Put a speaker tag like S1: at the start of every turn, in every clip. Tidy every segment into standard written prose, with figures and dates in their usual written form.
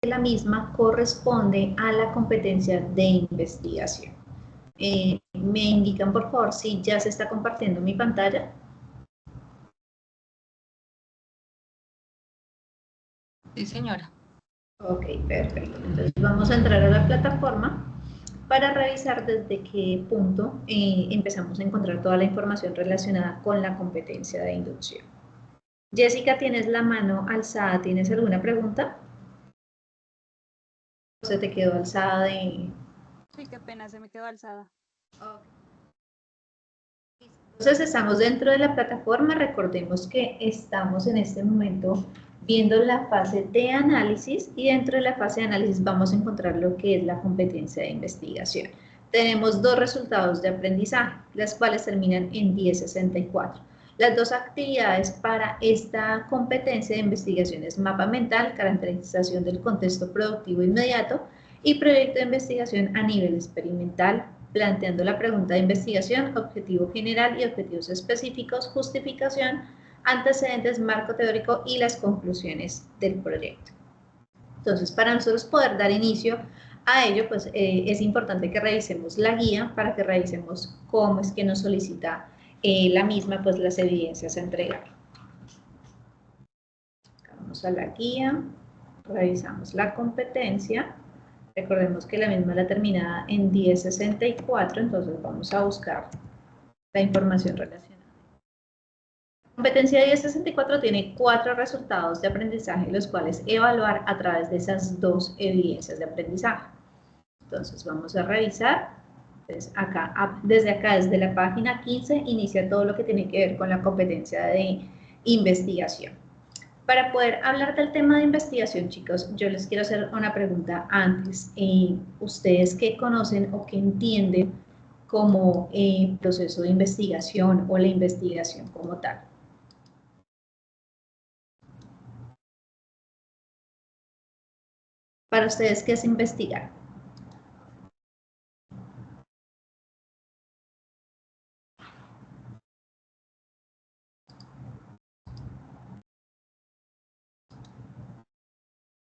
S1: la misma corresponde a la competencia de investigación. ¿Me indican, por favor, si ya se está compartiendo mi pantalla?
S2: Sí, señora.
S1: Ok, perfecto. Entonces vamos a entrar a la plataforma para revisar desde qué punto empezamos a encontrar toda la información relacionada con la competencia de inducción. Jessica, tienes la mano alzada, ¿tienes alguna pregunta? ¿Se te quedó alzada de...?
S3: Sí, qué pena, se me quedó alzada.
S1: Entonces estamos dentro de la plataforma, recordemos que estamos en este momento viendo la fase de análisis y dentro de la fase de análisis vamos a encontrar lo que es la competencia de investigación. Tenemos dos resultados de aprendizaje, las cuales terminan en 1064. Las dos actividades para esta competencia de investigación es mapa mental, caracterización del contexto productivo inmediato y proyecto de investigación a nivel experimental, planteando la pregunta de investigación, objetivo general y objetivos específicos, justificación, antecedentes, marco teórico y las conclusiones del proyecto. Entonces, para nosotros poder dar inicio a ello, pues es importante que revisemos la guía para que revisemos cómo es que nos solicita la misma, pues las evidencias a entregar. Vamos a la guía, revisamos la competencia. Recordemos que la misma la terminada en 1064, entonces vamos a buscar la información relacionada. La competencia de 1064 tiene 4 resultados de aprendizaje, los cuales evaluar a través de esas dos evidencias de aprendizaje. Entonces vamos a revisar. Entonces, desde la página 15, inicia todo lo que tiene que ver con la competencia de investigación. Para poder hablar del tema de investigación, chicos, yo les quiero hacer una pregunta antes. ¿Ustedes qué conocen o qué entienden como proceso de investigación o la investigación como tal? Para ustedes, ¿qué es investigar?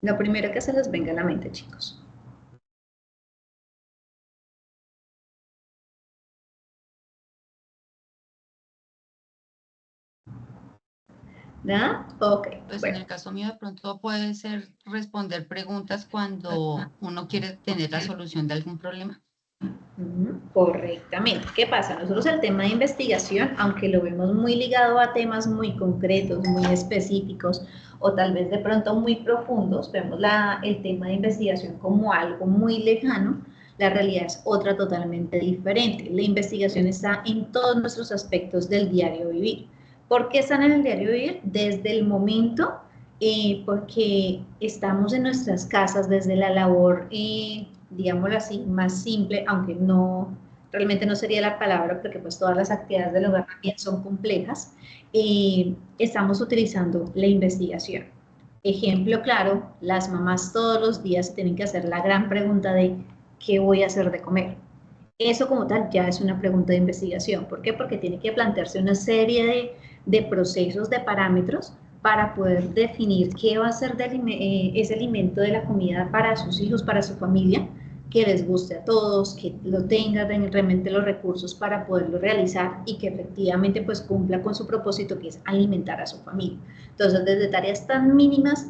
S1: Lo primero que se les venga a la mente, chicos. ¿Nada? Ok.
S2: Pues
S1: bueno.
S2: en el caso mío de pronto puede ser responder preguntas cuando uno quiere tener la solución de algún problema.
S1: Correctamente. ¿Qué pasa? Nosotros el tema de investigación, aunque lo vemos muy ligado a temas muy concretos, muy específicos o tal vez de pronto muy profundos, vemos el tema de investigación como algo muy lejano, la realidad es otra totalmente diferente. La investigación está en todos nuestros aspectos del diario vivir. ¿Por qué están en el diario vivir? Desde el momento, porque estamos en nuestras casas, desde la labor digámoslo así, más simple, aunque no, realmente no sería la palabra, porque pues todas las actividades del hogar también son complejas, estamos utilizando la investigación. Ejemplo claro, las mamás todos los días tienen que hacer la gran pregunta de ¿qué voy a hacer de comer? Eso como tal ya es una pregunta de investigación. ¿Por qué? Porque tiene que plantearse una serie de procesos, de parámetros para poder definir qué va a ser ese alimento de la comida para sus hijos, para su familia, que les guste a todos, que lo tengan realmente los recursos para poderlo realizar y que efectivamente pues cumpla con su propósito, que es alimentar a su familia. Entonces, desde tareas tan mínimas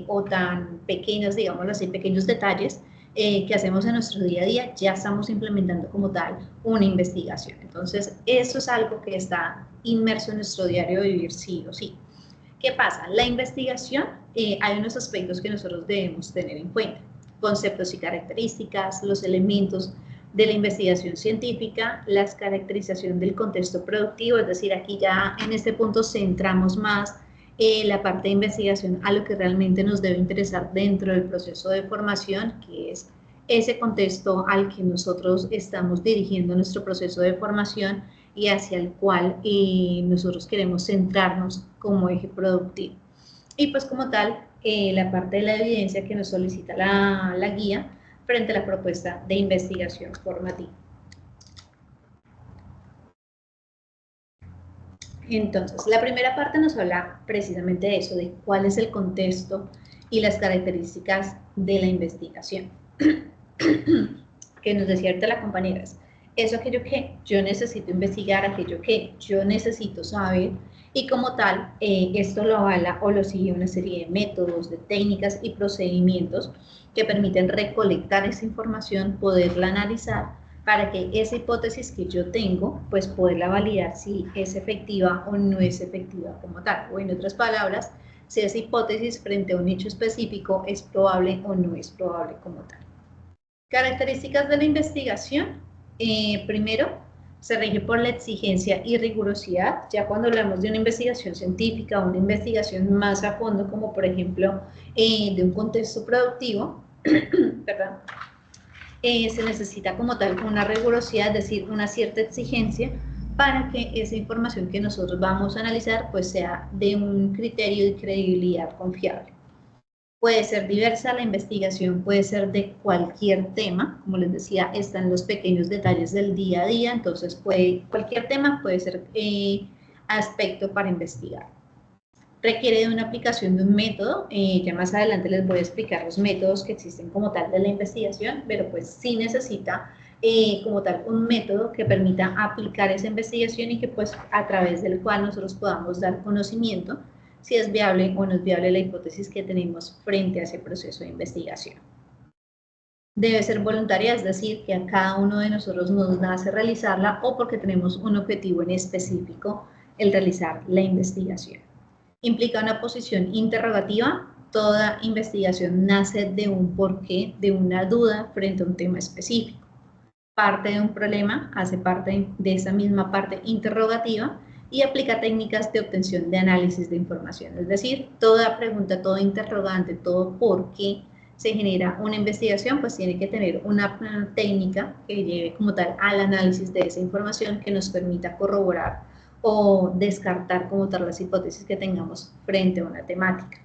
S1: o tan pequeñas, digámoslo así, pequeños detalles, que hacemos en nuestro día a día, ya estamos implementando como tal una investigación. Entonces, eso es algo que está inmerso en nuestro diario de vivir sí o sí. ¿Qué pasa? La investigación, hay unos aspectos que nosotros debemos tener en cuenta. Conceptos y características, los elementos de la investigación científica, la caracterización del contexto productivo, es decir, aquí ya en este punto centramos más la parte de investigación a lo que realmente nos debe interesar dentro del proceso de formación, que es ese contexto al que nosotros estamos dirigiendo nuestro proceso de formación y hacia el cual nosotros queremos centrarnos como eje productivo. Y pues como tal, la parte de la evidencia que nos solicita la guía frente a la propuesta de investigación formativa. Entonces, la primera parte nos habla precisamente de eso, de cuál es el contexto y las características de la investigación. Que nos decía ahorita la compañera, eso, aquello que yo necesito investigar, aquello que yo necesito saber, y como tal, esto lo avala o lo sigue una serie de métodos, de técnicas y procedimientos que permiten recolectar esa información, poderla analizar, para que esa hipótesis que yo tengo, pues poderla validar si es efectiva o no es efectiva como tal, o en otras palabras, si esa hipótesis frente a un hecho específico es probable o no es probable como tal. Características de la investigación. Primero, se rige por la exigencia y rigurosidad. Ya cuando hablamos de una investigación científica o una investigación más a fondo, como por ejemplo de un contexto productivo, perdón, se necesita como tal una rigurosidad, es decir, una cierta exigencia para que esa información que nosotros vamos a analizar pues sea de un criterio de credibilidad confiable. Puede ser diversa la investigación, puede ser de cualquier tema, como les decía, están los pequeños detalles del día a día, entonces cualquier tema puede ser aspecto para investigar. Requiere de una aplicación de un método, ya más adelante les voy a explicar los métodos que existen como tal de la investigación, pero pues sí necesita como tal un método que permita aplicar esa investigación y que pues a través del cual nosotros podamos dar conocimiento si es viable o no es viable la hipótesis que tenemos frente a ese proceso de investigación. Debe ser voluntaria, es decir, que a cada uno de nosotros nos nace realizarla o porque tenemos un objetivo en específico el realizar la investigación. Implica una posición interrogativa. Toda investigación nace de un porqué, de una duda frente a un tema específico. Parte de un problema hace parte de esa misma parte interrogativa y aplica técnicas de obtención de análisis de información. Es decir, toda pregunta, todo interrogante, todo por qué se genera una investigación, pues tiene que tener una técnica que lleve como tal al análisis de esa información que nos permita corroborar o descartar como tal las hipótesis que tengamos frente a una temática.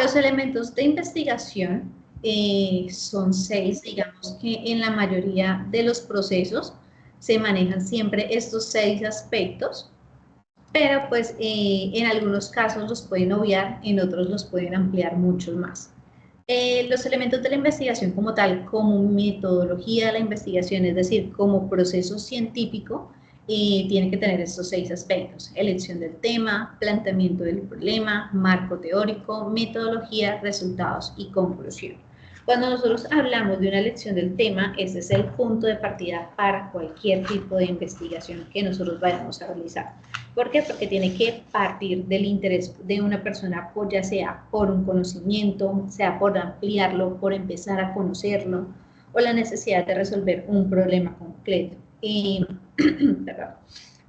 S1: Los elementos de investigación son 6, digamos que en la mayoría de los procesos se manejan siempre estos 6 aspectos, pero pues en algunos casos los pueden obviar, en otros los pueden ampliar mucho más. Los elementos de la investigación como tal, como metodología de la investigación, es decir, como proceso científico, tiene que tener estos 6 aspectos: elección del tema, planteamiento del problema, marco teórico, metodología, resultados y conclusión. Cuando nosotros hablamos de una elección del tema, ese es el punto de partida para cualquier tipo de investigación que nosotros vayamos a realizar. ¿Por qué? Porque tiene que partir del interés de una persona, ya sea por un conocimiento, sea por ampliarlo, por empezar a conocerlo, o la necesidad de resolver un problema concreto.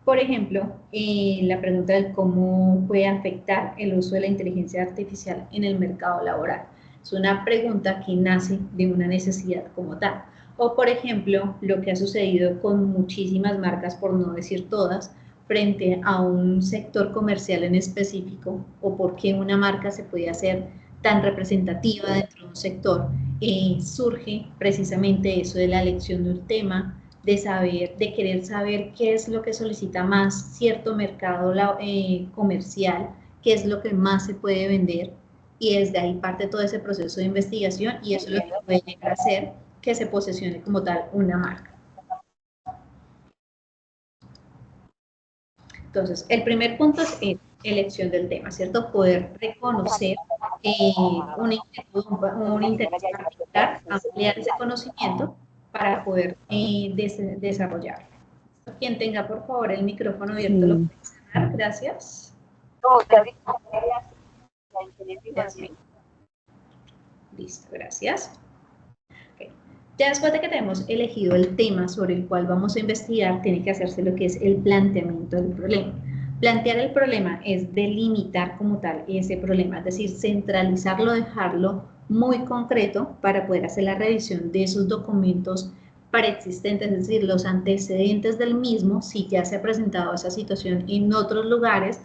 S1: Por ejemplo, la pregunta de cómo puede afectar el uso de la inteligencia artificial en el mercado laboral. Es una pregunta que nace de una necesidad como tal. O, por ejemplo, lo que ha sucedido con muchísimas marcas, por no decir todas, frente a un sector comercial en específico, o por qué una marca se puede hacer tan representativa dentro de un sector, surge precisamente eso de la elección de un tema, de querer saber qué es lo que solicita más cierto mercado comercial, qué es lo que más se puede vender, y desde ahí parte todo ese proceso de investigación, y eso es lo que puede llegar a hacer que se posesione como tal una marca. Entonces, el primer punto es elección del tema, ¿cierto? Poder reconocer una inquietud, un interés particular, ampliar ese conocimiento para poder desarrollarlo. Quien tenga, por favor, el micrófono abierto, lo puede cerrar. Gracias. Listo, gracias. Okay. Ya después de que tenemos elegido el tema sobre el cual vamos a investigar, tiene que hacerse lo que es el planteamiento del problema. Plantear el problema es delimitar como tal ese problema, es decir, centralizarlo, dejarlo muy concreto para poder hacer la revisión de esos documentos preexistentes, es decir, los antecedentes del mismo, si ya se ha presentado esa situación en otros lugares,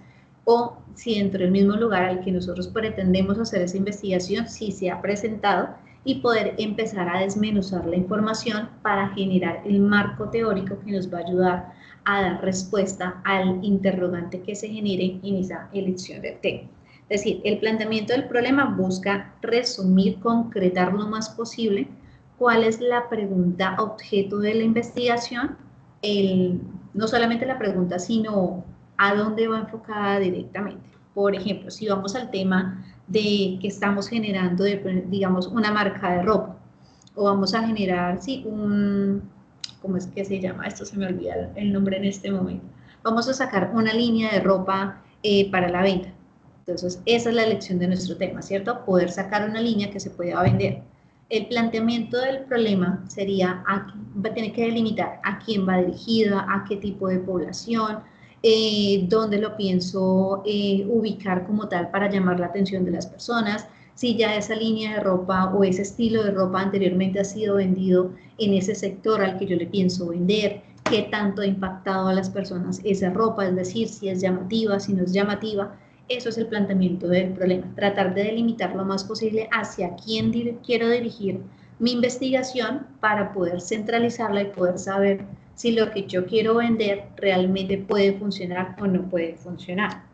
S1: o si dentro del mismo lugar al que nosotros pretendemos hacer esa investigación, si se ha presentado, y poder empezar a desmenuzar la información para generar el marco teórico que nos va a ayudar a dar respuesta al interrogante que se genere en esa elección del tema. Es decir, el planteamiento del problema busca resumir, concretar lo más posible cuál es la pregunta objeto de la investigación, no solamente la pregunta, sino a dónde va enfocada directamente. Por ejemplo, si vamos al tema de que estamos generando, digamos, una marca de ropa, o vamos a generar, sí, ¿cómo es que se llama? Esto se me olvida el nombre en este momento. Vamos a sacar una línea de ropa para la venta. Entonces, esa es la elección de nuestro tema, ¿cierto? Poder sacar una línea que se pueda vender. El planteamiento del problema sería, va a tener que delimitar a quién va dirigida, a qué tipo de población, dónde lo pienso ubicar como tal para llamar la atención de las personas, si ya esa línea de ropa o ese estilo de ropa anteriormente ha sido vendido en ese sector al que yo le pienso vender, qué tanto ha impactado a las personas esa ropa, es decir, si es llamativa, si no es llamativa. Eso es el planteamiento del problema, tratar de delimitar lo más posible hacia quién quiero dirigir mi investigación para poder centralizarla y poder saber si lo que yo quiero vender realmente puede funcionar o no puede funcionar.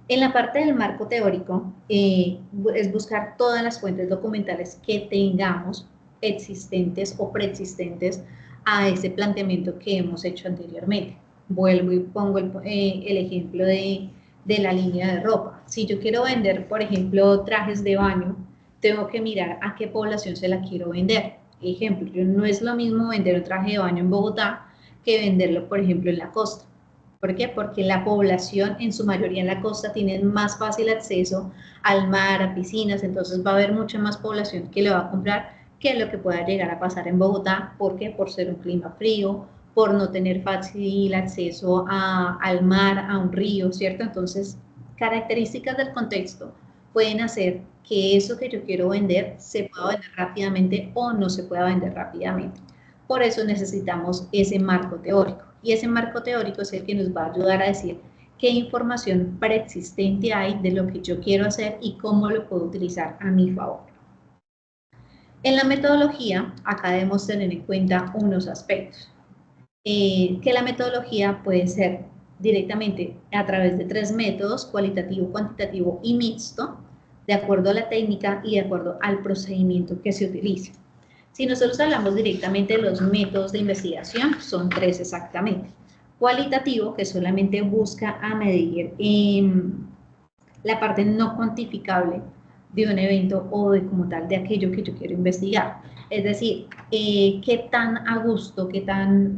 S1: En la parte del marco teórico es buscar todas las fuentes documentales que tengamos existentes o preexistentes a ese planteamiento que hemos hecho anteriormente. Vuelvo y pongo el ejemplo de la línea de ropa. Si yo quiero vender, por ejemplo, trajes de baño, tengo que mirar a qué población se la quiero vender. Ejemplo, no es lo mismo vender un traje de baño en Bogotá que venderlo, por ejemplo, en la costa. ¿Por qué? Porque la población, en su mayoría en la costa, tiene más fácil acceso al mar, a piscinas, entonces va a haber mucha más población que lo va a comprar que lo que pueda llegar a pasar en Bogotá. ¿Por qué? Por ser un clima frío, por no tener fácil acceso al mar, a un río, ¿cierto? Entonces, características del contexto pueden hacer que eso que yo quiero vender se pueda vender rápidamente o no se pueda vender rápidamente. Por eso necesitamos ese marco teórico. Y ese marco teórico es el que nos va a ayudar a decir qué información preexistente hay de lo que yo quiero hacer y cómo lo puedo utilizar a mi favor. En la metodología, acá debemos tener en cuenta unos aspectos. Que la metodología puede ser directamente a través de 3 métodos, cualitativo, cuantitativo y mixto, de acuerdo a la técnica y de acuerdo al procedimiento que se utilice. Si nosotros hablamos directamente de los métodos de investigación, son 3 exactamente. Cualitativo, que solamente busca a medir la parte no cuantificable de un evento o de como tal de aquello que yo quiero investigar. Es decir, qué tan a gusto, qué tan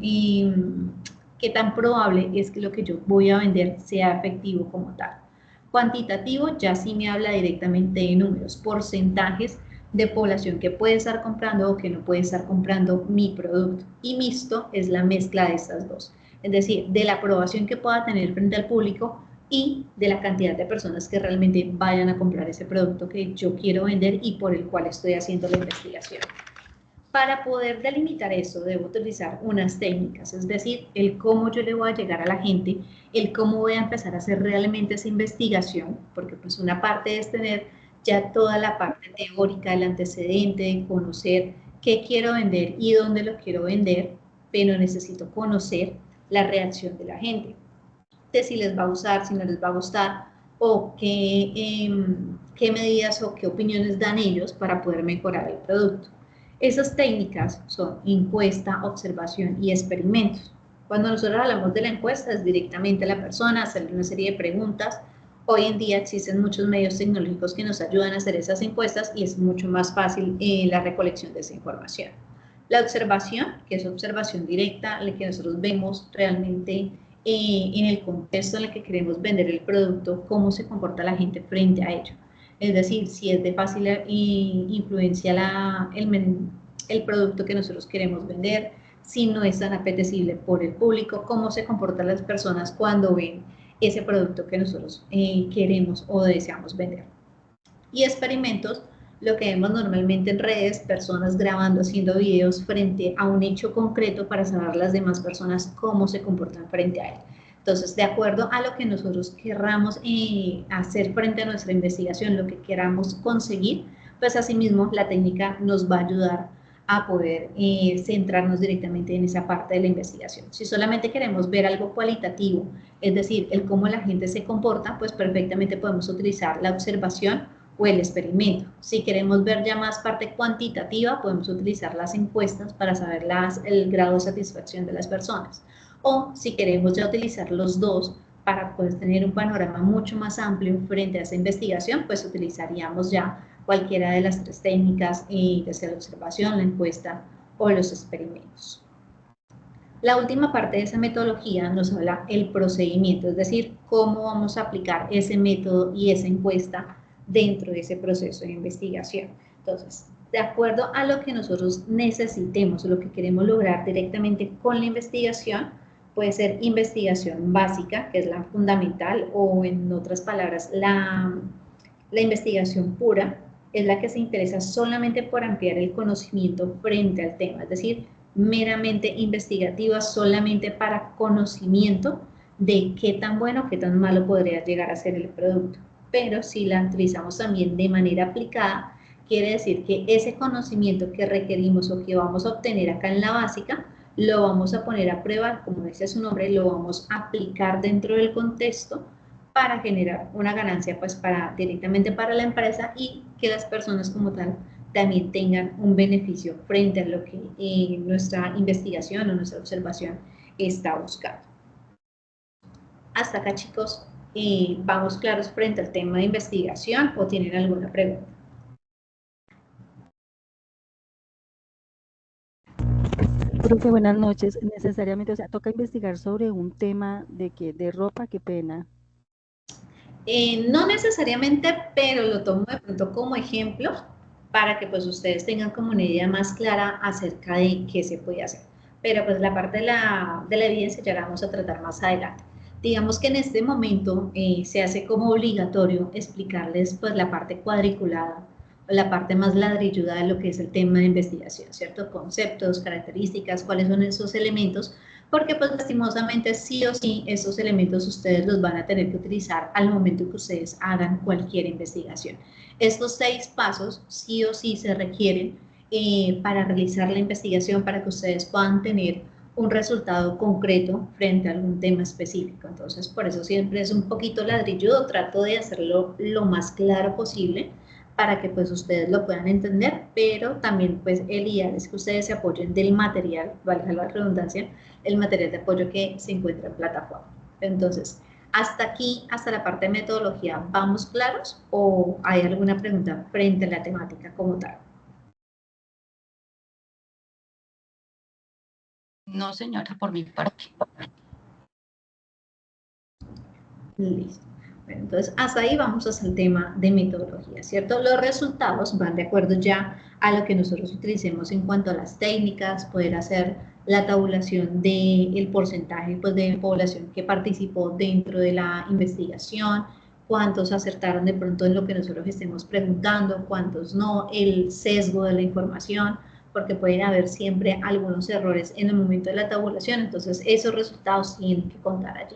S1: probable es que lo que yo voy a vender sea efectivo como tal. Cuantitativo ya sí me habla directamente de números, porcentajes de población que puede estar comprando o que no puede estar comprando mi producto. Y mixto es la mezcla de estas dos. Es decir, de la aprobación que pueda tener frente al público y de la cantidad de personas que realmente vayan a comprar ese producto que yo quiero vender y por el cual estoy haciendo la investigación. Para poder delimitar eso, debo utilizar unas técnicas, es decir, el cómo yo le voy a llegar a la gente, el cómo voy a empezar a hacer realmente esa investigación, porque pues una parte es tener ya toda la parte teórica del antecedente, de conocer qué quiero vender y dónde lo quiero vender, pero necesito conocer la reacción de la gente, de si les va a gustar, si no les va a gustar, o qué medidas o qué opiniones dan ellos para poder mejorar el producto. Esas técnicas son encuesta, observación y experimentos. Cuando nosotros hablamos de la encuesta es directamente a la persona, hacerle una serie de preguntas. Hoy en día existen muchos medios tecnológicos que nos ayudan a hacer esas encuestas y es mucho más fácil la recolección de esa información. La observación, que es observación directa, en la que nosotros vemos realmente en el contexto en el que queremos vender el producto, cómo se comporta la gente frente a ello. Es decir, si es de fácil influencia el producto que nosotros queremos vender, si no es tan apetecible por el público, cómo se comportan las personas cuando ven ese producto que nosotros queremos o deseamos vender. Y experimentos, lo que vemos normalmente en redes, personas grabando, haciendo videos frente a un hecho concreto para saber las demás personas cómo se comportan frente a él. Entonces, de acuerdo a lo que nosotros querramos hacer frente a nuestra investigación, lo que queramos conseguir, pues asimismo la técnica nos va a ayudar a poder centrarnos directamente en esa parte de la investigación. Si solamente queremos ver algo cualitativo, es decir, el cómo la gente se comporta, pues perfectamente podemos utilizar la observación o el experimento. Si queremos ver ya más parte cuantitativa, podemos utilizar las encuestas para saber el grado de satisfacción de las personas. O si queremos ya utilizar los dos para poder tener un panorama mucho más amplio frente a esa investigación, pues utilizaríamos ya cualquiera de las tres técnicas, ya sea la observación, la encuesta o los experimentos. La última parte de esa metodología nos habla el procedimiento, es decir, cómo vamos a aplicar ese método y esa encuesta dentro de ese proceso de investigación. Entonces, de acuerdo a lo que nosotros necesitemos o lo que queremos lograr directamente con la investigación, puede ser investigación básica, que es la fundamental, o en otras palabras, la investigación pura, es la que se interesa solamente por ampliar el conocimiento frente al tema, es decir, meramente investigativa, solamente para conocimiento de qué tan bueno, qué tan malo podría llegar a ser el producto. Pero si la utilizamos también de manera aplicada, quiere decir que ese conocimiento que requerimos o que vamos a obtener acá en la básica, lo vamos a poner a prueba, como dice su nombre, lo vamos a aplicar dentro del contexto para generar una ganancia pues directamente para la empresa y que las personas como tal también tengan un beneficio frente a lo que nuestra investigación o nuestra observación está buscando. Hasta acá, chicos, ¿vamos claros frente al tema de investigación o tienen alguna pregunta?
S4: Profe, buenas noches. Necesariamente, o sea, toca investigar sobre un tema de ropa, qué pena.
S1: No necesariamente, pero lo tomo de pronto como ejemplo para que pues ustedes tengan como una idea más clara acerca de qué se puede hacer. Pero pues la parte de la evidencia ya la vamos a tratar más adelante. Digamos que en este momento se hace como obligatorio explicarles pues la parte cuadriculada, la parte más ladrilluda de lo que es el tema de investigación, ¿cierto? Conceptos, características, cuáles son esos elementos, porque pues lastimosamente sí o sí esos elementos ustedes los van a tener que utilizar al momento que ustedes hagan cualquier investigación. Estos 6 pasos sí o sí se requieren para realizar la investigación, para que ustedes puedan tener un resultado concreto frente a algún tema específico. Entonces, por eso siempre es un poquito ladrilludo, trato de hacerlo lo más claro posible para que pues ustedes lo puedan entender, pero también pues el ideal es que ustedes se apoyen del material, valga la redundancia, el material de apoyo que se encuentra en plataforma. Entonces, hasta aquí, hasta la parte de metodología, ¿vamos claros o hay alguna pregunta frente a la temática como tal?
S2: No, señora, por mi parte.
S1: Listo. Bueno, entonces, hasta ahí vamos hacia el tema de metodología, ¿cierto? Los resultados van de acuerdo ya a lo que nosotros utilicemos en cuanto a las técnicas, poder hacer la tabulación del porcentaje pues, de población que participó dentro de la investigación, cuántos acertaron de pronto en lo que nosotros estemos preguntando, cuántos no, el sesgo de la información, porque pueden haber siempre algunos errores en el momento de la tabulación, entonces esos resultados tienen que contar allí.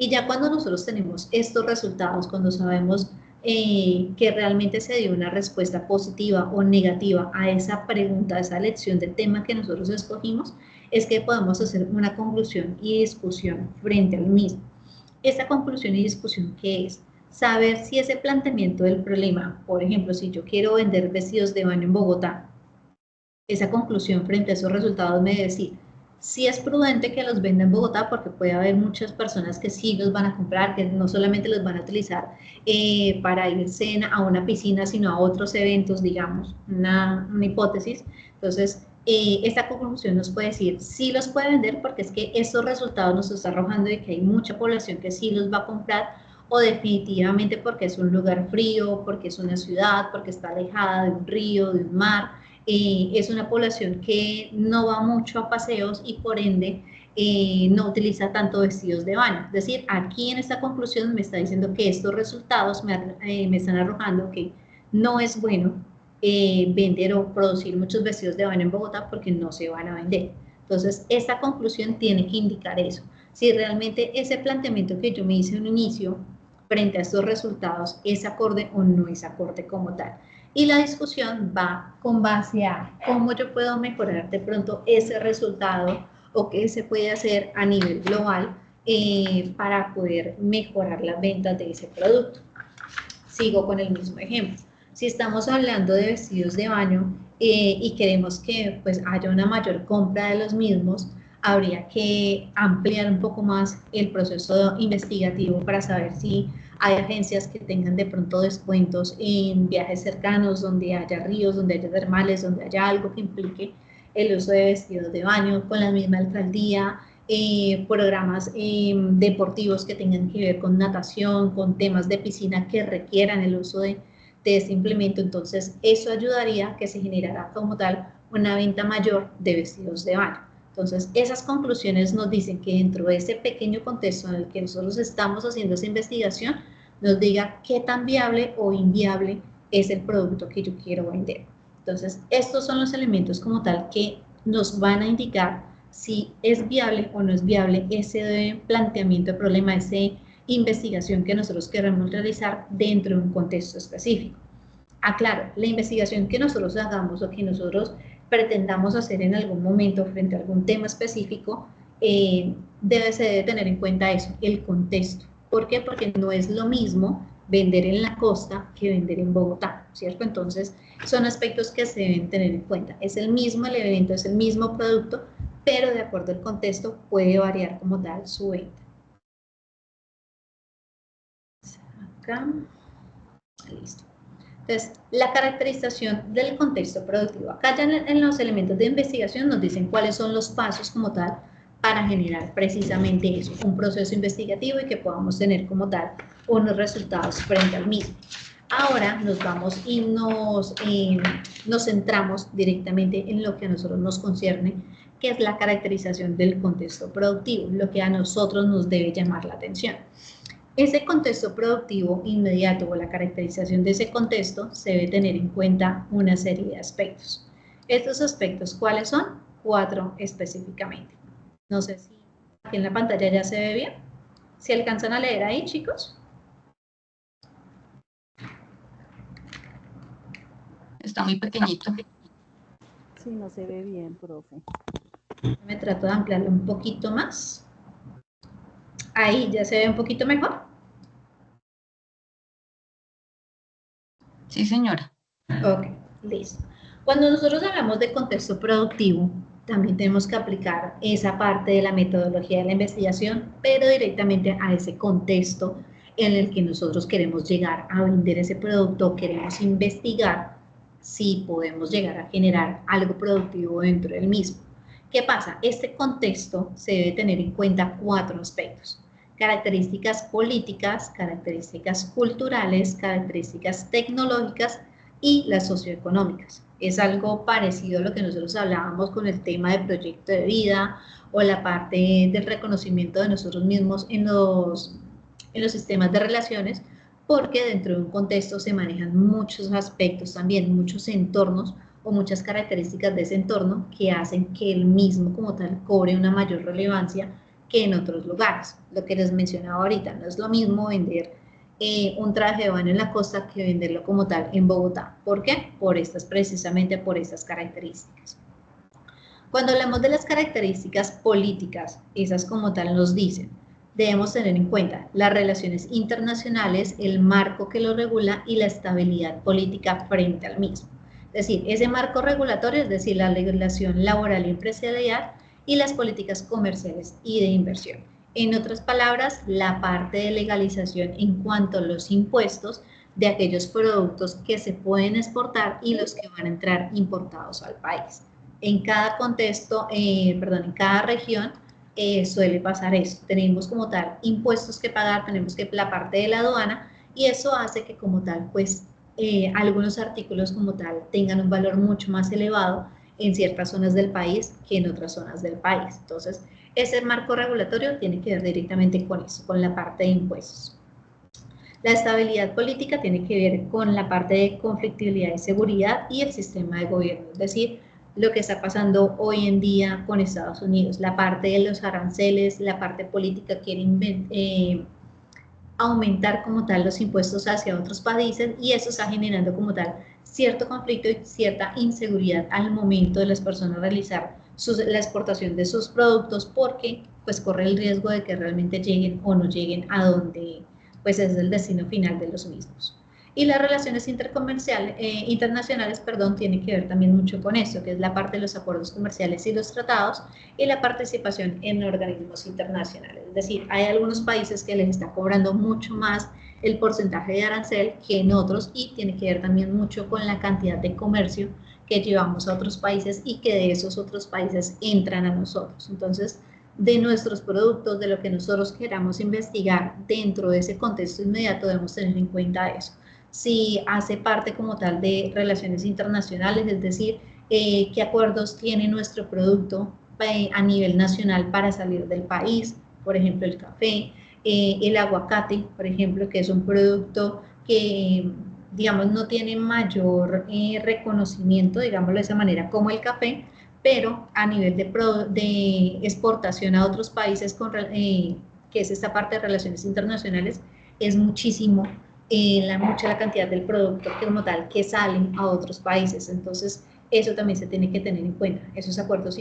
S1: Y ya cuando nosotros tenemos estos resultados, cuando sabemos que realmente se dio una respuesta positiva o negativa a esa pregunta, a esa lección de tema que nosotros escogimos, es que podemos hacer una conclusión y discusión frente al mismo. Esta conclusión y discusión, ¿qué es? Saber si ese planteamiento del problema, por ejemplo, si yo quiero vender vestidos de baño en Bogotá, esa conclusión frente a esos resultados me debe decir, sí es prudente que los venda en Bogotá porque puede haber muchas personas que sí los van a comprar, que no solamente los van a utilizar para irse a una piscina, sino a otros eventos, digamos, una hipótesis. Entonces, esta conclusión nos puede decir, sí los puede vender porque es que estos resultados nos están arrojando de que hay mucha población que sí los va a comprar, o definitivamente porque es un lugar frío, porque es una ciudad, porque está alejada de un río, de un mar, es una población que no va mucho a paseos y por ende no utiliza tanto vestidos de baño. Es decir, aquí en esta conclusión me está diciendo que estos resultados me están arrojando que no es bueno vender o producir muchos vestidos de baño en Bogotá porque no se van a vender. Entonces, esta conclusión tiene que indicar eso. Si realmente ese planteamiento que yo me hice en un inicio frente a estos resultados es acorde o no es acorde como tal. Y la discusión va con base a cómo yo puedo mejorar de pronto ese resultado o qué se puede hacer a nivel global para poder mejorar las ventas de ese producto. Sigo con el mismo ejemplo. Si estamos hablando de vestidos de baño y queremos que pues, haya una mayor compra de los mismos, habría que ampliar un poco más el proceso investigativo para saber si hay agencias que tengan de pronto descuentos en viajes cercanos, donde haya ríos, donde haya termales, donde haya algo que implique el uso de vestidos de baño con la misma alcaldía, programas deportivos que tengan que ver con natación, con temas de piscina que requieran el uso de este implemento. Entonces, eso ayudaría a que se generara como tal una venta mayor de vestidos de baño. Entonces, esas conclusiones nos dicen que dentro de ese pequeño contexto en el que nosotros estamos haciendo esa investigación, nos diga qué tan viable o inviable es el producto que yo quiero vender. Entonces, estos son los elementos como tal que nos van a indicar si es viable o no es viable ese planteamiento de problema, esa investigación que nosotros queremos realizar dentro de un contexto específico. Aclaro, la investigación que nosotros hagamos o que nosotros pretendamos hacer en algún momento frente a algún tema específico, se debe tener en cuenta eso, el contexto. ¿Por qué? Porque no es lo mismo vender en la costa que vender en Bogotá, ¿cierto? Entonces, son aspectos que se deben tener en cuenta. Es el mismo el evento, es el mismo producto, pero de acuerdo al contexto puede variar como tal su venta. Acá, listo. Entonces, la caracterización del contexto productivo. Acá ya en los elementos de investigación nos dicen cuáles son los pasos como tal para generar precisamente eso, un proceso investigativo y que podamos tener como tal unos resultados frente al mismo. Ahora nos vamos y nos centramos directamente en lo que a nosotros nos concierne, que es la caracterización del contexto productivo, lo que a nosotros nos debe llamar la atención. Ese contexto productivo inmediato o la caracterización de ese contexto se debe tener en cuenta una serie de aspectos. Estos aspectos, ¿cuáles son? 4 específicamente. No sé si aquí en la pantalla ya se ve bien. ¿Se alcanzan a leer ahí, chicos?
S2: Está muy pequeñito.
S4: Sí, no se ve bien, profe.
S1: Me trato de ampliarlo un poquito más. Ahí ya se ve un poquito mejor.
S2: Sí, señora.
S1: Ok, listo. Cuando nosotros hablamos de contexto productivo, también tenemos que aplicar esa parte de la metodología de la investigación, pero directamente a ese contexto en el que nosotros queremos llegar a vender ese producto, queremos investigar si podemos llegar a generar algo productivo dentro del mismo. ¿Qué pasa? Este contexto se debe tener en cuenta 4 aspectos: características políticas, características culturales, características tecnológicas y las socioeconómicas. Es algo parecido a lo que nosotros hablábamos con el tema de proyecto de vida o la parte del reconocimiento de nosotros mismos en los sistemas de relaciones, porque dentro de un contexto se manejan muchos aspectos también, muchos entornos o muchas características de ese entorno que hacen que el mismo como tal cobre una mayor relevancia que en otros lugares. Lo que les mencionaba ahorita, no es lo mismo vender un traje de baño en la costa que venderlo como tal en Bogotá. ¿Por qué? Precisamente por estas características. Cuando hablamos de las características políticas, esas como tal nos dicen, debemos tener en cuenta las relaciones internacionales, el marco que lo regula y la estabilidad política frente al mismo. Es decir, ese marco regulatorio, es decir, la legislación laboral y empresarial y las políticas comerciales y de inversión. En otras palabras, la parte de legalización en cuanto a los impuestos de aquellos productos que se pueden exportar y los que van a entrar importados al país. En cada contexto, en cada región suele pasar eso. Tenemos como tal impuestos que pagar, tenemos que la parte de la aduana y eso hace que como tal, pues algunos artículos como tal tengan un valor mucho más elevado en ciertas zonas del país que en otras zonas del país. Entonces, ese marco regulatorio tiene que ver directamente con eso, con la parte de impuestos. La estabilidad política tiene que ver con la parte de conflictividad y seguridad y el sistema de gobierno, es decir, lo que está pasando hoy en día con Estados Unidos, la parte de los aranceles, la parte política quiere aumentar como tal los impuestos hacia otros países y eso está generando como tal cierto conflicto y cierta inseguridad al momento de las personas realizar la exportación de sus productos, porque pues corre el riesgo de que realmente lleguen o no lleguen a donde pues es el destino final de los mismos. Y las relaciones internacionales, tienen que ver también mucho con eso, que es la parte de los acuerdos comerciales y los tratados, y la participación en organismos internacionales. Es decir, hay algunos países que les está cobrando mucho más el porcentaje de arancel que en otros, y tiene que ver también mucho con la cantidad de comercio que llevamos a otros países y que de esos otros países entran a nosotros. Entonces, de nuestros productos, de lo que nosotros queramos investigar dentro de ese contexto inmediato, debemos tener en cuenta eso. Si hace parte como tal de relaciones internacionales, es decir, qué acuerdos tiene nuestro producto a nivel nacional para salir del país, por ejemplo el café, el aguacate, por ejemplo, que es un producto que, digamos, no tiene mayor reconocimiento, digámoslo de esa manera, como el café, pero a nivel de exportación a otros países, que es esta parte de relaciones internacionales, es muchísimo mucha la cantidad del producto como tal que salen a otros países. Entonces, eso también se tiene que tener en cuenta, esos acuerdos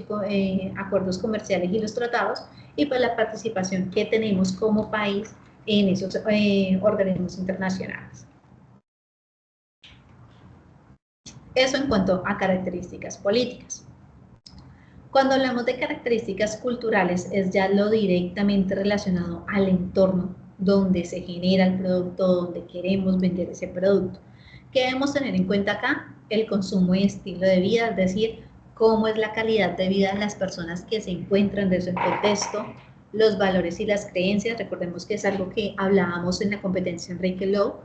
S1: comerciales y los tratados, y pues la participación que tenemos como país en esos organismos internacionales. Eso en cuanto a características políticas. Cuando hablamos de características culturales, es ya lo directamente relacionado al entorno donde se genera el producto, donde queremos vender ese producto. ¿Qué debemos tener en cuenta acá? El consumo y estilo de vida, es decir, cómo es la calidad de vida de las personas que se encuentran dentro del contexto, los valores y las creencias. Recordemos que es algo que hablábamos en la competencia Enrique Lowe.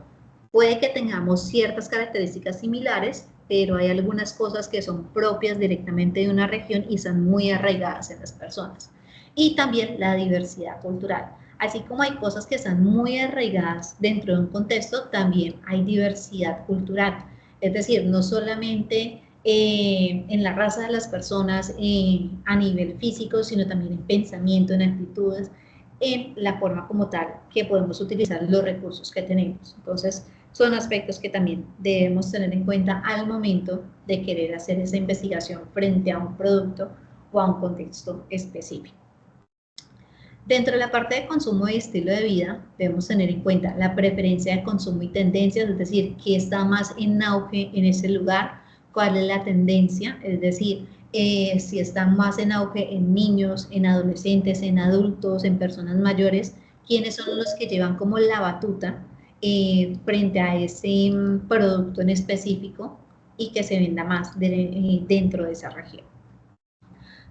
S1: Puede que tengamos ciertas características similares, pero hay algunas cosas que son propias directamente de una región y están muy arraigadas en las personas. Y también la diversidad cultural. Así como hay cosas que están muy arraigadas dentro de un contexto, también hay diversidad cultural. Es decir, no solamente en la raza de las personas a nivel físico, sino también en pensamiento, en actitudes, en la forma como tal que podemos utilizar los recursos que tenemos. Entonces, son aspectos que también debemos tener en cuenta al momento de querer hacer esa investigación frente a un producto o a un contexto específico. Dentro de la parte de consumo y estilo de vida, debemos tener en cuenta la preferencia de consumo y tendencias, es decir, qué está más en auge en ese lugar, cuál es la tendencia, es decir, si está más en auge en niños, en adolescentes, en adultos, en personas mayores, quiénes son los que llevan como la batuta frente a ese producto en específico y que se venda más dentro de esa región.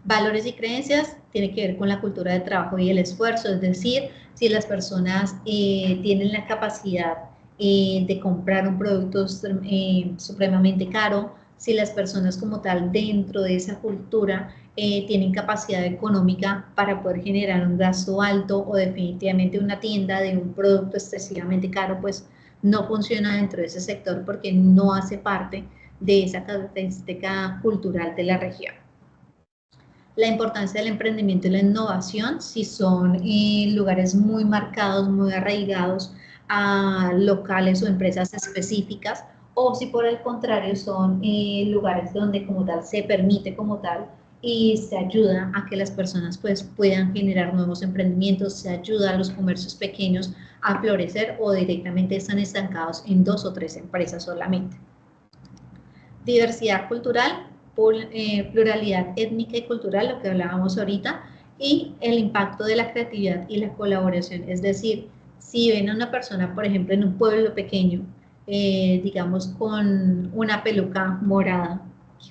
S1: Valores y creencias tiene que ver con la cultura de trabajo y el esfuerzo, es decir, si las personas tienen la capacidad de comprar un producto supremamente caro, si las personas como tal dentro de esa cultura tienen capacidad económica para poder generar un gasto alto, o definitivamente una tienda de un producto excesivamente caro pues no funciona dentro de ese sector porque no hace parte de esa característica cultural de la región. La importancia del emprendimiento y la innovación, si son lugares muy marcados, muy arraigados a locales o empresas específicas, o si por el contrario son lugares donde como tal se permite como tal y se ayuda a que las personas pues puedan generar nuevos emprendimientos, se ayuda a los comercios pequeños a florecer, o directamente están estancados en 2 o 3 empresas solamente. Diversidad cultural, pluralidad étnica y cultural, lo que hablábamos ahorita, y el impacto de la creatividad y la colaboración. Es decir, si ven a una persona, por ejemplo, en un pueblo pequeño, digamos con una peluca morada,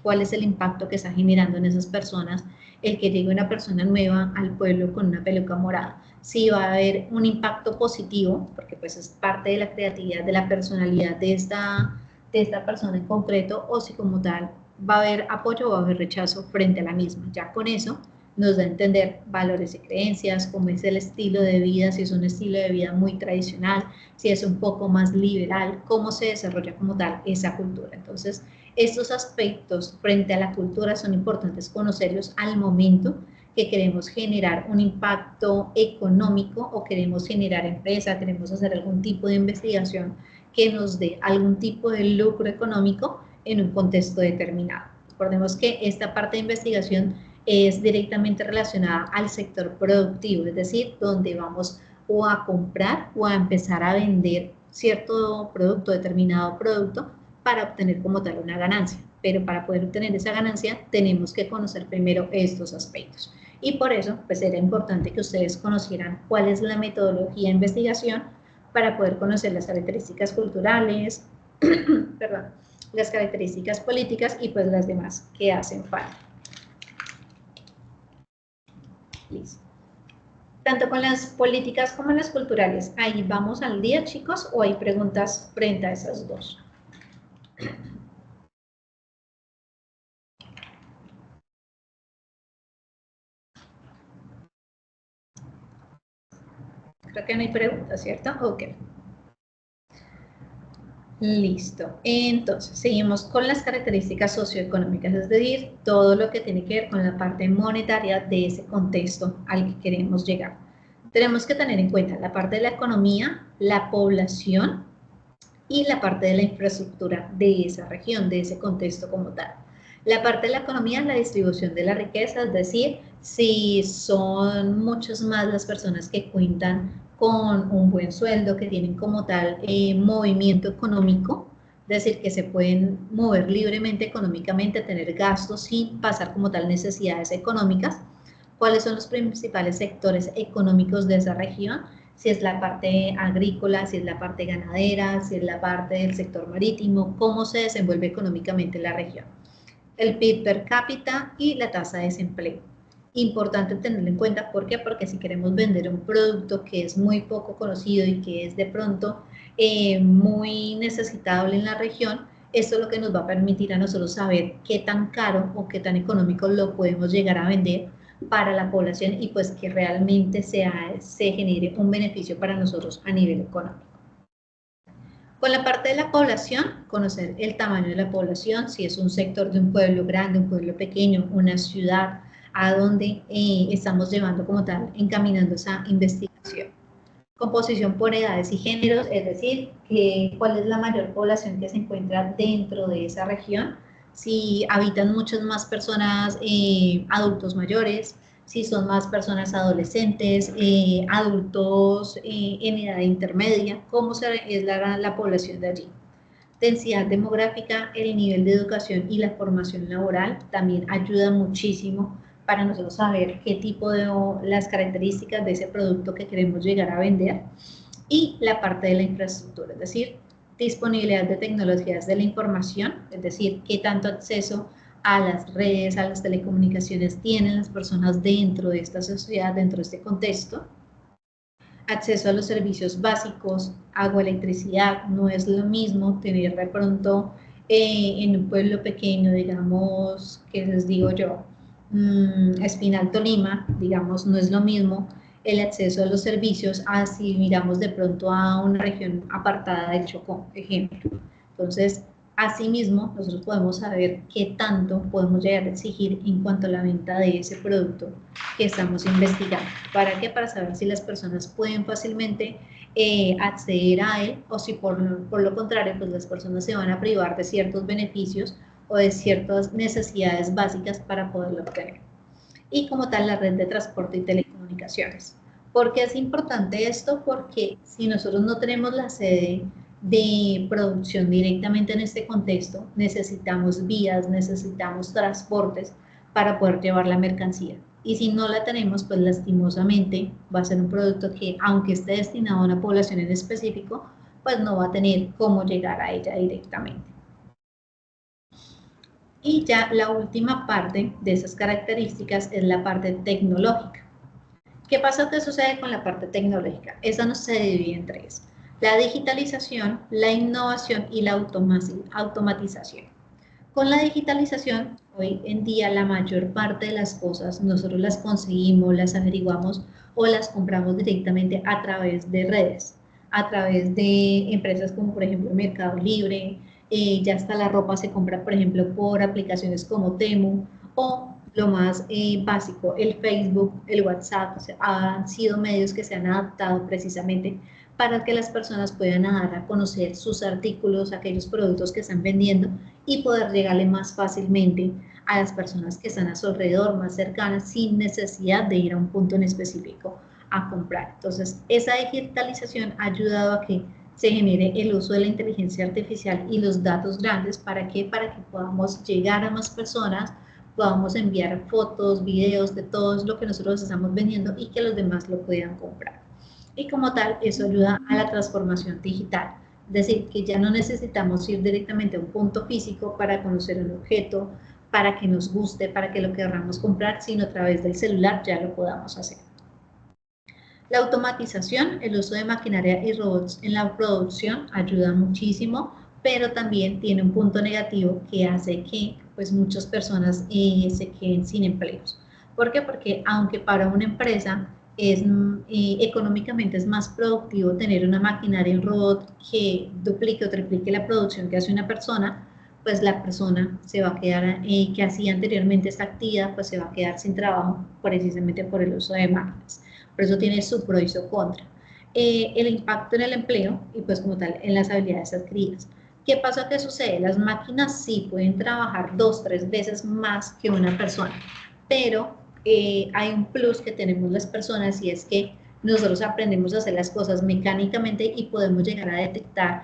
S1: ¿cuál es el impacto que está generando en esas personas el que llegue una persona nueva al pueblo con una peluca morada? Sí va a haber un impacto positivo, porque pues es parte de la creatividad, de la personalidad de esta persona en concreto, o si como tal va a haber apoyo o va a haber rechazo frente a la misma. Ya con eso nos da a entender valores y creencias, cómo es el estilo de vida, si es un estilo de vida muy tradicional, si es un poco más liberal, cómo se desarrolla como tal esa cultura. Entonces, estos aspectos frente a la cultura son importantes conocerlos al momento que queremos generar un impacto económico o queremos generar empresa, queremos hacer algún tipo de investigación que nos dé algún tipo de lucro económico. en un contexto determinado. Recordemos que esta parte de investigación es directamente relacionada al sector productivo, es decir, donde vamos o a comprar o a empezar a vender cierto producto, determinado producto, para obtener como tal una ganancia. Pero para poder obtener esa ganancia tenemos que conocer primero estos aspectos. Y por eso pues era importante que ustedes conocieran cuál es la metodología de investigación para poder conocer las características culturales, perdón, las características políticas y pues las demás que hacen falta. Listo. Tanto con las políticas como las culturales, ¿ahí vamos al día, chicos, o hay preguntas frente a esas dos? Creo que no hay preguntas, ¿cierto? Ok. Listo. Entonces, seguimos con las características socioeconómicas, es decir, todo lo que tiene que ver con la parte monetaria de ese contexto al que queremos llegar. Tenemos que tener en cuenta la parte de la economía, la población y la parte de la infraestructura de esa región, de ese contexto como tal. La parte de la economía es la distribución de la riqueza, es decir, si son muchas más las personas que cuentan con un buen sueldo, que tienen como tal movimiento económico, es decir, que se pueden mover libremente económicamente, tener gastos sin pasar como tal necesidades económicas. ¿Cuáles son los principales sectores económicos de esa región? Si es la parte agrícola, si es la parte ganadera, si es la parte del sector marítimo, cómo se desenvuelve económicamente la región. El PIB per cápita y la tasa de desempleo. Importante tenerlo en cuenta, ¿por qué? Porque si queremos vender un producto que es muy poco conocido y que es de pronto muy necesitable en la región, esto es lo que nos va a permitir a nosotros saber qué tan caro o qué tan económico lo podemos llegar a vender para la población y pues que realmente se genere un beneficio para nosotros a nivel económico. Con la parte de la población, conocer el tamaño de la población, si es un sector de un pueblo grande, un pueblo pequeño, una ciudad, a donde estamos llevando como tal, encaminando esa investigación. Composición por edades y géneros, es decir, cuál es la mayor población que se encuentra dentro de esa región, si habitan muchas más personas adultos mayores, si son más personas adolescentes, adultos en edad intermedia, cómo es la población de allí. Densidad demográfica, el nivel de educación y la formación laboral también ayuda muchísimo para nosotros saber qué tipo de las características de ese producto que queremos llegar a vender. Y la parte de la infraestructura, es decir, disponibilidad de tecnologías de la información, es decir, qué tanto acceso a las redes, a las telecomunicaciones tienen las personas dentro de esta sociedad, dentro de este contexto. Acceso a los servicios básicos, agua, electricidad, no es lo mismo tener de pronto en un pueblo pequeño, digamos, que les digo yo, Espinal Tolima, digamos, no es lo mismo el acceso a los servicios a si miramos de pronto a una región apartada del Chocó, ejemplo. Entonces, asimismo, nosotros podemos saber qué tanto podemos llegar a exigir en cuanto a la venta de ese producto que estamos investigando. ¿Para qué? Para saber si las personas pueden fácilmente acceder a él o si por lo contrario, pues las personas se van a privar de ciertos beneficios o de ciertas necesidades básicas para poderlo obtener. Y como tal, la red de transporte y telecomunicaciones. ¿Por qué es importante esto? Porque si nosotros no tenemos la sede de producción directamente en este contexto, necesitamos vías, necesitamos transportes para poder llevar la mercancía. Y si no la tenemos, pues lastimosamente va a ser un producto que, aunque esté destinado a una población en específico, pues no va a tener cómo llegar a ella directamente. Y ya la última parte de esas características es la parte tecnológica. ¿Qué pasa? ¿Qué sucede con la parte tecnológica? Esa no se divide en tres: la digitalización, la innovación y la automatización. Con la digitalización, hoy en día la mayor parte de las cosas nosotros las conseguimos, las averiguamos o las compramos directamente a través de redes, a través de empresas como por ejemplo Mercado Libre, ya hasta la ropa se compra por ejemplo por aplicaciones como Temu o lo más básico, el Facebook, el WhatsApp, o sea, han sido medios que se han adaptado precisamente para que las personas puedan dar a conocer sus artículos, aquellos productos que están vendiendo y poder llegarle más fácilmente a las personas que están a su alrededor, más cercanas, sin necesidad de ir a un punto en específico a comprar. Entonces, esa digitalización ha ayudado a que se genere el uso de la inteligencia artificial y los datos grandes. ¿Para qué? Para que podamos llegar a más personas, podamos enviar fotos, videos de todo lo que nosotros estamos vendiendo y que los demás lo puedan comprar. Y como tal, eso ayuda a la transformación digital. Es decir, que ya no necesitamos ir directamente a un punto físico para conocer un objeto, para que nos guste, para que lo queramos comprar, sino a través del celular ya lo podamos hacer. La automatización, el uso de maquinaria y robots en la producción ayuda muchísimo, pero también tiene un punto negativo que hace que pues, muchas personas se queden sin empleos. ¿Por qué? Porque aunque para una empresa económicamente es más productivo tener una maquinaria y un robot que duplique o triplique la producción que hace una persona, pues la persona se va a quedar, que hacía anteriormente esta actividad, pues se va a quedar sin trabajo precisamente por el uso de máquinas. Por eso tiene su pro y su contra. El impacto en el empleo y pues como tal en las habilidades adquiridas. ¿Qué pasa? ¿Qué sucede? Las máquinas sí pueden trabajar 2, 3 veces más que una persona, pero hay un plus que tenemos las personas y es que nosotros aprendemos a hacer las cosas mecánicamente y podemos llegar a detectar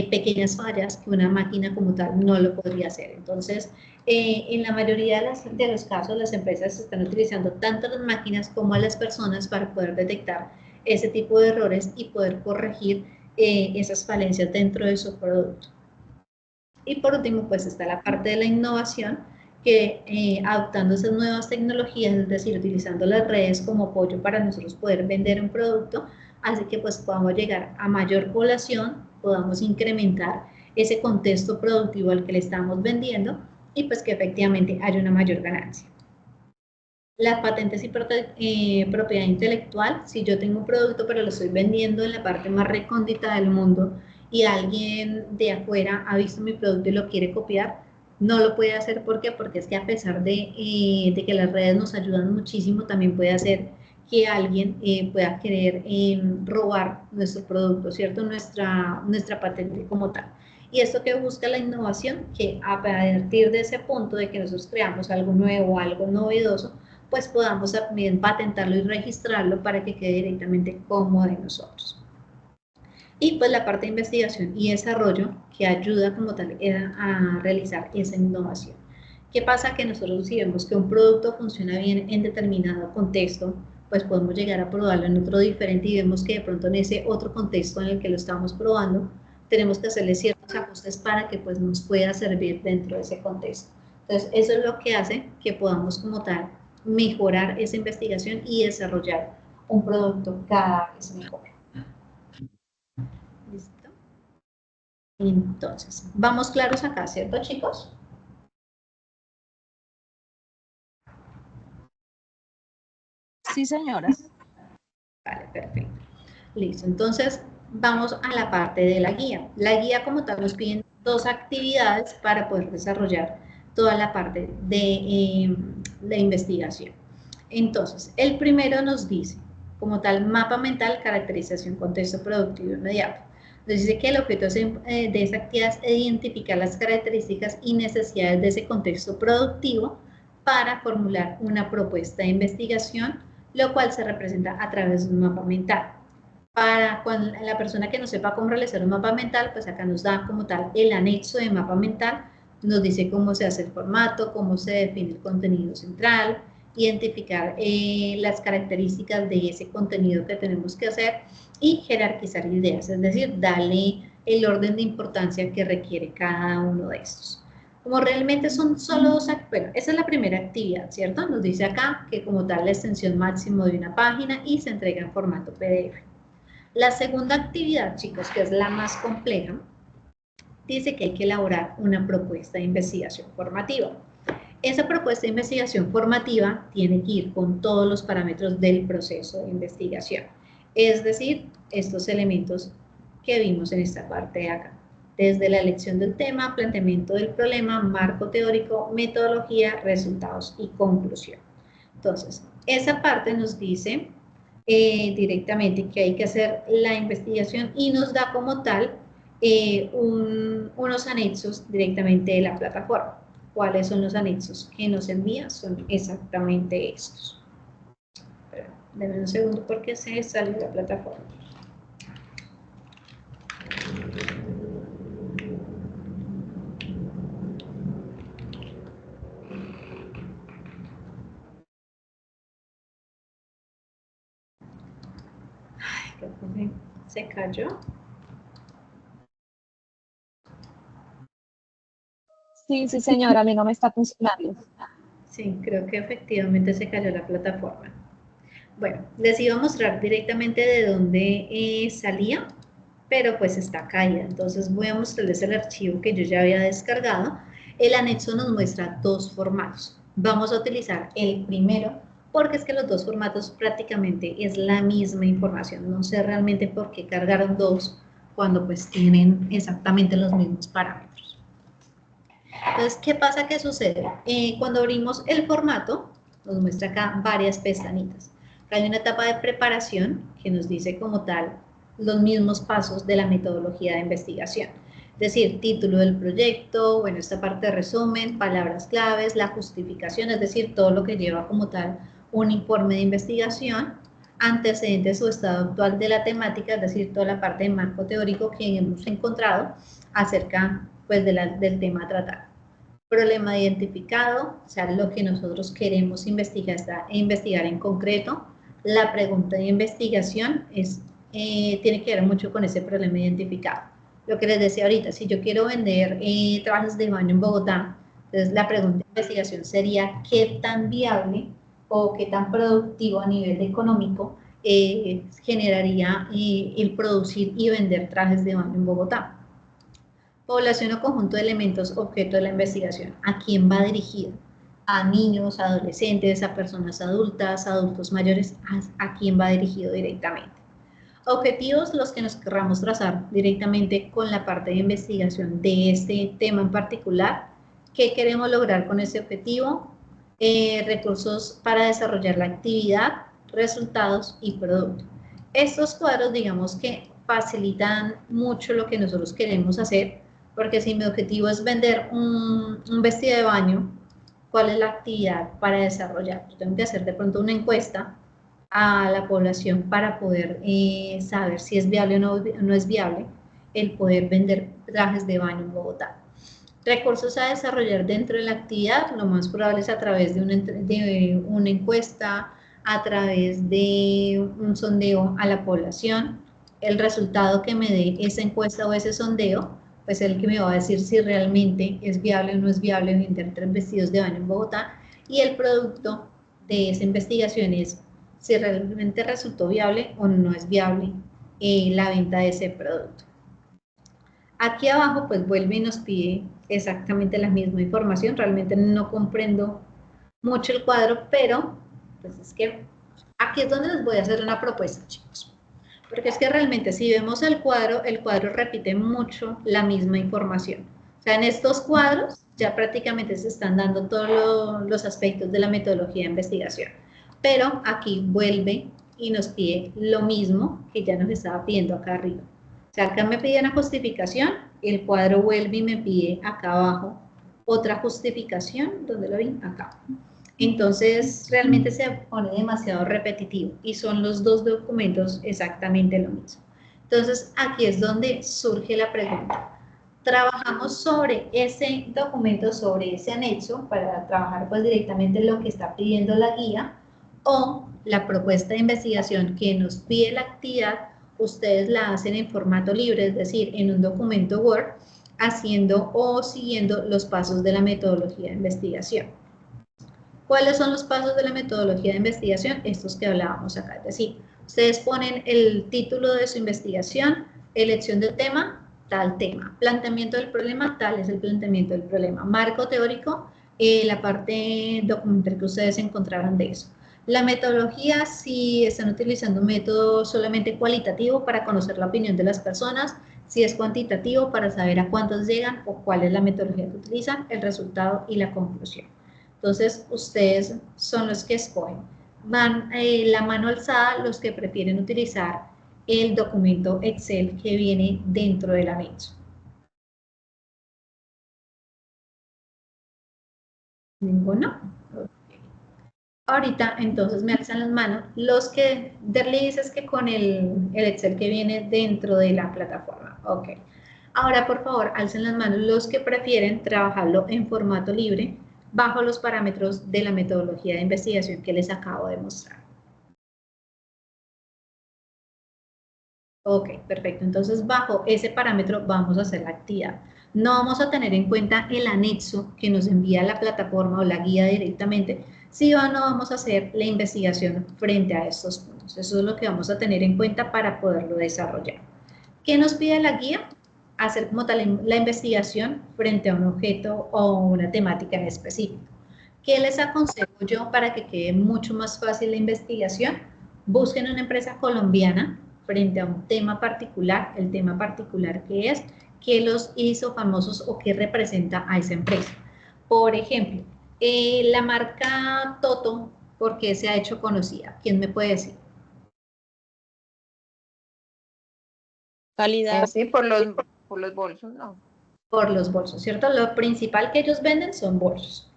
S1: pequeñas fallas que una máquina como tal no lo podría hacer. Entonces, en la mayoría de los casos, las empresas están utilizando tanto las máquinas como a las personas para poder detectar ese tipo de errores y poder corregir esas falencias dentro de su producto. Y por último, pues está la parte de la innovación, que adoptando esas nuevas tecnologías, es decir, utilizando las redes como apoyo para nosotros poder vender un producto, hace que pues podamos llegar a mayor población, podamos incrementar ese contexto productivo al que le estamos vendiendo y pues que efectivamente haya una mayor ganancia. Las patentes y propiedad intelectual, si yo tengo un producto pero lo estoy vendiendo en la parte más recóndita del mundo y alguien de afuera ha visto mi producto y lo quiere copiar, no lo puede hacer. ¿Por qué? Porque es que a pesar de que las redes nos ayudan muchísimo, también puede hacer que alguien pueda querer robar nuestro producto, ¿cierto? Nuestra patente como tal. Y esto que busca la innovación, que a partir de ese punto de que nosotros creamos algo nuevo, algo novedoso, pues podamos también patentarlo y registrarlo para que quede directamente como de nosotros. Y pues la parte de investigación y desarrollo que ayuda como tal a realizar esa innovación. ¿Qué pasa? Que nosotros si vemos que un producto funciona bien en determinado contexto, pues podemos llegar a probarlo en otro diferente y vemos que de pronto en ese otro contexto en el que lo estamos probando, tenemos que hacerle ciertos ajustes para que pues nos pueda servir dentro de ese contexto. Entonces, eso es lo que hace que podamos como tal mejorar esa investigación y desarrollar un producto cada vez mejor. ¿Listo? Entonces, vamos claros acá, ¿cierto, chicos?
S3: Sí, señora.
S1: Vale, perfecto. Listo, entonces vamos a la parte de la guía. La guía como tal nos piden 2 actividades para poder desarrollar toda la parte de investigación. Entonces, el primero nos dice, como tal, mapa mental, caracterización, contexto productivo inmediato. Nos dice que el objeto de esa actividad es identificar las características y necesidades de ese contexto productivo para formular una propuesta de investigación, lo cual se representa a través de un mapa mental. Para la persona que no sepa cómo realizar un mapa mental, pues acá nos da como tal el anexo de mapa mental, nos dice cómo se hace el formato, cómo se define el contenido central, identificar las características de ese contenido que tenemos que hacer y jerarquizar ideas, es decir, darle el orden de importancia que requiere cada uno de estos. Como realmente son solo 2 actividades, bueno, esa es la primera actividad, ¿cierto? Nos dice acá que como tal la extensión máximo de una página y se entrega en formato PDF. La segunda actividad, chicos, que es la más compleja, dice que hay que elaborar una propuesta de investigación formativa. Esa propuesta de investigación formativa tiene que ir con todos los parámetros del proceso de investigación, es decir, estos elementos que vimos en esta parte de acá, desde la elección del tema, planteamiento del problema, marco teórico, metodología, resultados y conclusión. Entonces, esa parte nos dice directamente que hay que hacer la investigación y nos da como tal unos anexos directamente de la plataforma. ¿Cuáles son los anexos que nos envía? Son exactamente estos. Pero, denme un segundo porque se salió la plataforma. Se cayó.
S3: Sí, sí, señora, a mí no me está funcionando.
S1: Sí, creo que efectivamente se cayó la plataforma. Bueno, les iba a mostrar directamente de dónde salía, pero pues está caída. Entonces voy a mostrarles el archivo que yo ya había descargado. El anexo nos muestra dos formatos. Vamos a utilizar el primero porque es que los dos formatos prácticamente es la misma información. No sé realmente por qué cargaron dos cuando pues tienen exactamente los mismos parámetros. Entonces, ¿qué pasa? ¿Qué sucede? Cuando abrimos el formato, nos muestra acá varias pestañitas. Acá hay una etapa de preparación que nos dice como tal los mismos pasos de la metodología de investigación. Es decir, título del proyecto, bueno, esta parte de resumen, palabras claves, la justificación, es decir, todo lo que lleva como tal un informe de investigación, antecedentes o estado actual de la temática, es decir, toda la parte de marco teórico que hemos encontrado acerca pues, del tema a tratar. Problema identificado, o sea, lo que nosotros queremos investigar en concreto. La pregunta de investigación tiene que ver mucho con ese problema identificado. Lo que les decía ahorita, si yo quiero vender trajes de baño en Bogotá, entonces la pregunta de investigación sería qué tan viable o qué tan productivo a nivel económico generaría el producir y vender trajes de baño en Bogotá. Población o conjunto de elementos objeto de la investigación. ¿A quién va dirigido? A niños, adolescentes, a personas adultas, adultos mayores, ¿a quién va dirigido directamente? Objetivos, los que nos querramos trazar directamente con la parte de investigación de este tema en particular. ¿Qué queremos lograr con ese objetivo? Recursos para desarrollar la actividad, resultados y producto. Estos cuadros, digamos que facilitan mucho lo que nosotros queremos hacer, porque si mi objetivo es vender un vestido de baño, ¿cuál es la actividad para desarrollar? Yo tengo que hacer de pronto una encuesta a la población para poder saber si es viable o no es viable el poder vender trajes de baño en Bogotá. Recursos a desarrollar dentro de la actividad, lo más probable es a través de una encuesta, a través de un sondeo a la población. El resultado que me dé esa encuesta o ese sondeo, pues es el que me va a decir si realmente es viable o no es viable vender 3 vestidos de baño en Bogotá, y el producto de esa investigación es si realmente resultó viable o no es viable la venta de ese producto. Aquí abajo pues vuelve y nos pide exactamente la misma información. Realmente no comprendo mucho el cuadro, pero pues es que aquí es donde les voy a hacer una propuesta, chicos. Porque es que realmente si vemos el cuadro repite mucho la misma información. O sea, en estos cuadros ya prácticamente se están dando todos los aspectos de la metodología de investigación. Pero aquí vuelve y nos pide lo mismo que ya nos estaba pidiendo acá arriba. O sea, acá me pide una justificación, el cuadro vuelve y me pide acá abajo otra justificación, ¿dónde lo vi? Acá. Entonces, realmente se pone demasiado repetitivo y son los dos documentos exactamente lo mismo. Entonces, aquí es donde surge la pregunta. Trabajamos sobre ese documento, sobre ese anexo, para trabajar pues directamente lo que está pidiendo la guía, o la propuesta de investigación que nos pide la actividad, ustedes la hacen en formato libre, es decir, en un documento Word, haciendo o siguiendo los pasos de la metodología de investigación. ¿Cuáles son los pasos de la metodología de investigación? Estos que hablábamos acá. Es decir, ustedes ponen el título de su investigación, elección del tema, tal tema. Planteamiento del problema, tal es el planteamiento del problema. Marco teórico, la parte documental que ustedes encontraron de eso. La metodología, si están utilizando un método solamente cualitativo para conocer la opinión de las personas, si es cuantitativo para saber a cuántos llegan o cuál es la metodología que utilizan, el resultado y la conclusión. Entonces, ustedes son los que escogen. van la mano alzada los que prefieren utilizar el documento Excel que viene dentro del anexo. ¿Ninguno? Ahorita, entonces, me alzan las manos los que, Derly, dices que con el Excel que viene dentro de la plataforma. Ok. Ahora, por favor, alcen las manos los que prefieren trabajarlo en formato libre bajo los parámetros de la metodología de investigación que les acabo de mostrar. Ok, perfecto. Entonces, bajo ese parámetro vamos a hacer la actividad. No vamos a tener en cuenta el anexo que nos envía la plataforma o la guía directamente, si o no vamos a hacer la investigación frente a estos puntos. Eso es lo que vamos a tener en cuenta para poderlo desarrollar. ¿Qué nos pide la guía? Hacer como tal la investigación frente a un objeto o una temática en específico. ¿Qué les aconsejo yo para que quede mucho más fácil la investigación? Busquen una empresa colombiana frente a un tema particular, el tema particular que es, qué los hizo famosos o qué representa a esa empresa. Por ejemplo, la marca Toto, ¿por qué se ha hecho conocida? ¿Quién me puede decir?
S5: Calidad.
S6: Sí, por los bolsos, ¿no?
S1: Por los bolsos, ¿cierto? Lo principal que ellos venden son bolsos,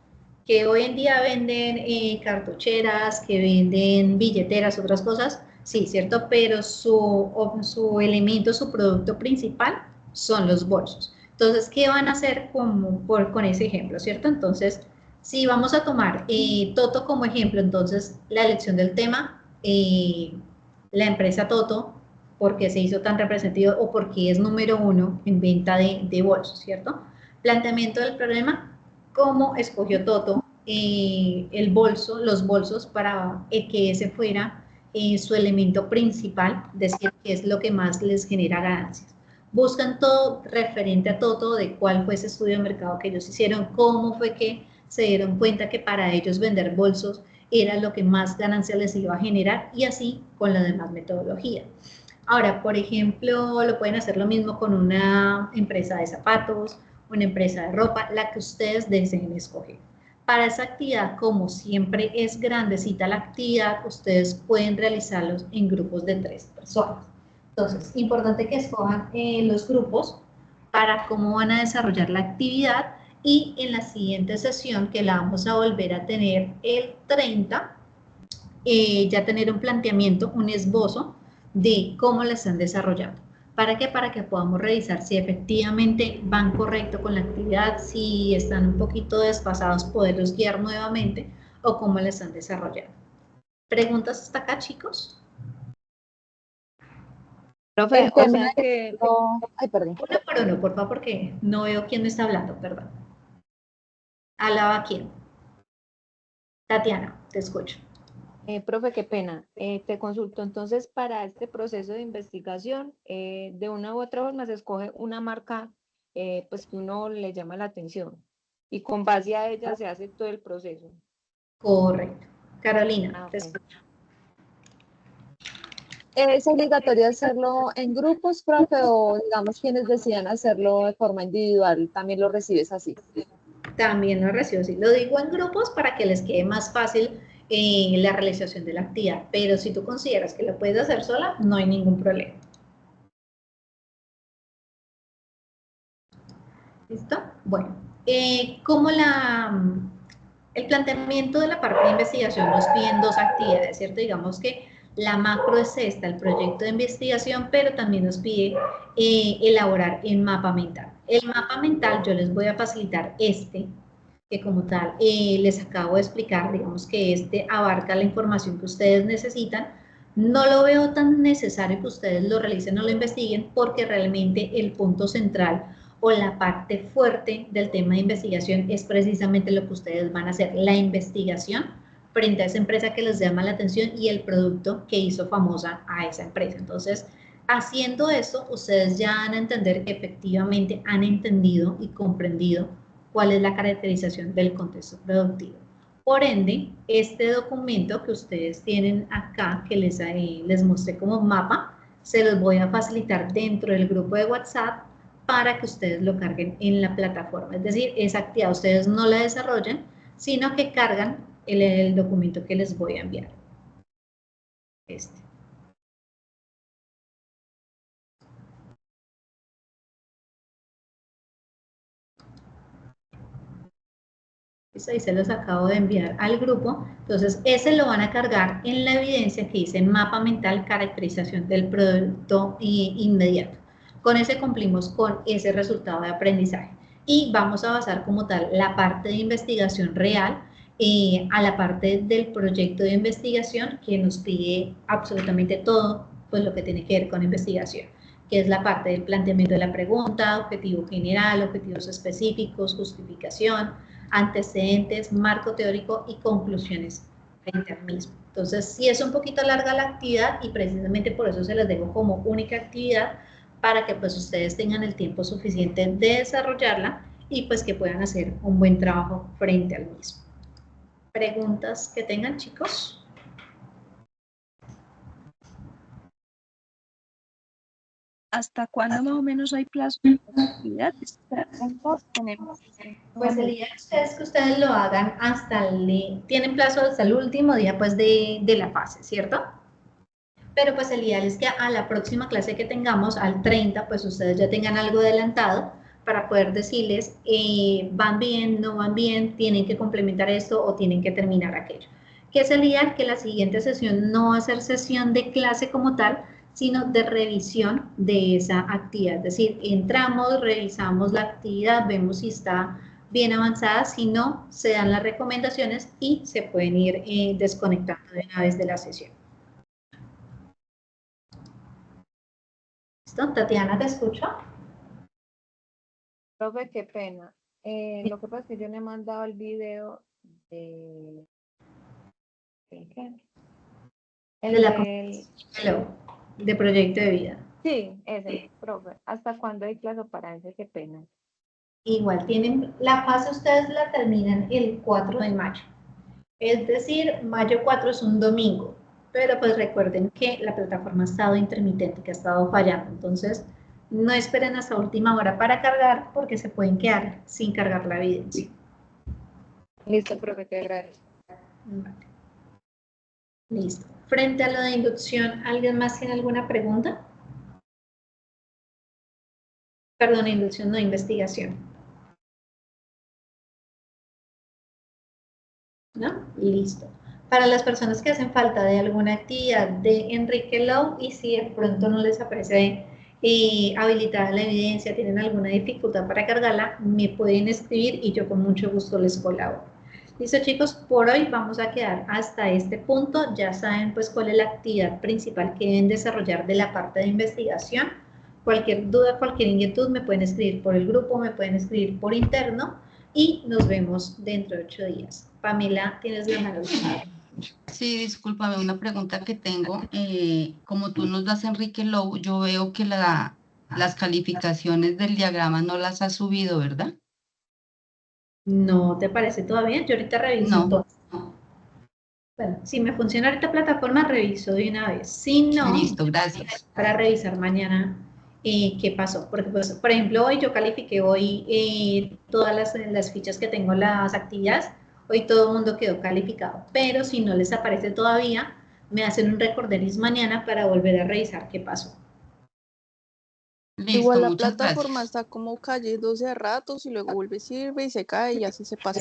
S1: que hoy en día venden cartucheras, que venden billeteras, otras cosas, sí, ¿cierto? Pero su elemento, su producto principal son los bolsos. Entonces, ¿qué van a hacer con ese ejemplo, ¿cierto? Entonces, si vamos a tomar Toto como ejemplo, entonces la elección del tema, la empresa Toto, porque se hizo tan representativo o porque es número 1 en venta de bolsos, ¿cierto? Planteamiento del problema, cómo escogió Toto el bolso, los bolsos para que ese fuera su elemento principal, decir que es lo que más les genera ganancias. Buscan todo referente a Toto, de cuál fue ese estudio de mercado que ellos hicieron, cómo fue que se dieron cuenta que para ellos vender bolsos era lo que más ganancias les iba a generar y así con la demás metodología. Ahora, por ejemplo, lo pueden hacer lo mismo con una empresa de zapatos, una empresa de ropa, la que ustedes deseen escoger. Para esa actividad, como siempre es grandecita la actividad, ustedes pueden realizarlos en grupos de 3 personas. Entonces, importante que escojan los grupos para cómo van a desarrollar la actividad y en la siguiente sesión, que la vamos a volver a tener el 30, ya tener un planteamiento, un esbozo de cómo la están desarrollando. ¿Para qué? Para que podamos revisar si efectivamente van correcto con la actividad, si están un poquito desfasados, poderlos guiar nuevamente o cómo la están desarrollando. ¿Preguntas hasta acá, chicos?
S6: Profe,
S3: El
S6: o
S3: tema
S6: sea que...
S3: Ay, perdón.
S1: Uno por uno, por favor, porque no veo quién me está hablando, perdón. ¿Alaba quién? Tatiana, te escucho.
S6: Profe, qué pena. Te consulto. Entonces, para este proceso de investigación, de una u otra forma se escoge una marca pues que uno le llama la atención y con base a ella se hace todo el proceso.
S1: Correcto. Carolina, te escucho.
S3: ¿Es obligatorio hacerlo en grupos, profe, o digamos quienes decidan hacerlo de forma individual, también lo recibes así?
S1: También lo recibo, sí. Lo digo en grupos para que les quede más fácil la realización de la actividad, pero si tú consideras que lo puedes hacer sola, no hay ningún problema. ¿Listo? Bueno, como el planteamiento de la parte de investigación nos piden 2 actividades, ¿cierto? Digamos que la macro es esta, el proyecto de investigación, pero también nos pide elaborar el mapa mental. El mapa mental yo les voy a facilitar que como tal les acabo de explicar, digamos que este abarca la información que ustedes necesitan. No lo veo tan necesario que ustedes lo realicen o lo investiguen porque realmente el punto central o la parte fuerte del tema de investigación es precisamente lo que ustedes van a hacer, la investigación frente a esa empresa que les llama la atención y el producto que hizo famosa a esa empresa. Entonces, haciendo eso, ustedes ya van a entender que efectivamente han entendido y comprendido cuál es la caracterización del contexto productivo. Por ende, este documento que ustedes tienen acá, que les mostré como mapa, se los voy a facilitar dentro del grupo de WhatsApp para que ustedes lo carguen en la plataforma. Es decir, esa actividad ustedes no la desarrollan, sino que cargan el documento que les voy a enviar. Este. Ahí se los acabo de enviar al grupo. Entonces, ese lo van a cargar en la evidencia que dice mapa mental, caracterización del producto inmediato. Con ese cumplimos con ese resultado de aprendizaje. Y vamos a basar como tal la parte de investigación real a la parte del proyecto de investigación que nos pide absolutamente todo, pues lo que tiene que ver con investigación, que es la parte del planteamiento de la pregunta, objetivo general, objetivos específicos, justificación, antecedentes, marco teórico y conclusiones frente al mismo. Entonces, sí es un poquito larga la actividad y precisamente por eso se las dejo como única actividad para que pues ustedes tengan el tiempo suficiente de desarrollarla y pues que puedan hacer un buen trabajo frente al mismo. ¿Preguntas que tengan, chicos?
S5: ¿Hasta cuándo más o menos hay plazo de actividades?
S1: Pues el día es que ustedes lo hagan hasta tienen plazo hasta el último día pues de la fase, ¿cierto? Pero pues el ideal es que a la próxima clase que tengamos, al 30, pues ustedes ya tengan algo adelantado para poder decirles, van bien, no van bien, tienen que complementar esto o tienen que terminar aquello. Que es el ideal que la siguiente sesión no va a ser sesión de clase como tal, sino de revisión de esa actividad. Es decir, entramos, revisamos la actividad, vemos si está bien avanzada, si no, se dan las recomendaciones y se pueden ir desconectando de una vez de la sesión. ¿Listo? Tatiana, ¿te escucho?
S6: Profe, qué pena. Lo que pasa es que yo no he mandado el video de...
S1: de proyecto de vida.
S6: Sí, ese, profe. ¿Hasta cuándo hay plazo para ese? Qué pena.
S1: Igual tienen, la fase ustedes la terminan el 4 de mayo. Es decir, mayo 4 es un domingo. Pero pues recuerden que la plataforma ha estado intermitente, que ha estado fallando. Entonces, no esperen hasta última hora para cargar porque se pueden quedar sin cargar la evidencia.
S6: Listo, profe, te agradezco.
S1: Vale. Listo. Frente a lo de inducción, ¿alguien más tiene alguna pregunta? Perdón, inducción, no investigación. ¿No? Listo. Para las personas que hacen falta de alguna actividad de Enrique Lowe y si de pronto no les aparece habilitada la evidencia, tienen alguna dificultad para cargarla, me pueden escribir y yo con mucho gusto les colaboro. Listo, chicos, por hoy vamos a quedar hasta este punto. Ya saben pues cuál es la actividad principal que deben desarrollar de la parte de investigación. Cualquier duda, cualquier inquietud me pueden escribir por el grupo, me pueden escribir por interno y nos vemos dentro de 8 días. Pamela, tienes la mano.
S2: Sí, discúlpame, una pregunta que tengo. Como tú nos das Enrique Lowe, yo veo que las calificaciones del diagrama no las has subido, ¿verdad?
S1: ¿No te parece todavía? Yo ahorita reviso todo. Bueno, si me funciona ahorita plataforma, reviso de una vez. Si no,
S2: listo, gracias.
S1: Para revisar mañana qué pasó. Porque, pues, por ejemplo, hoy yo califiqué todas las fichas que tengo, las actividades. Hoy todo el mundo quedó calificado. Pero si no les aparece todavía, me hacen un recorderis mañana para volver a revisar qué pasó.
S2: Listo,
S5: igual la
S2: muchas
S5: plataforma
S2: gracias.
S5: está como cayéndose a ratos y luego vuelve, sirve y se cae y así se pasa.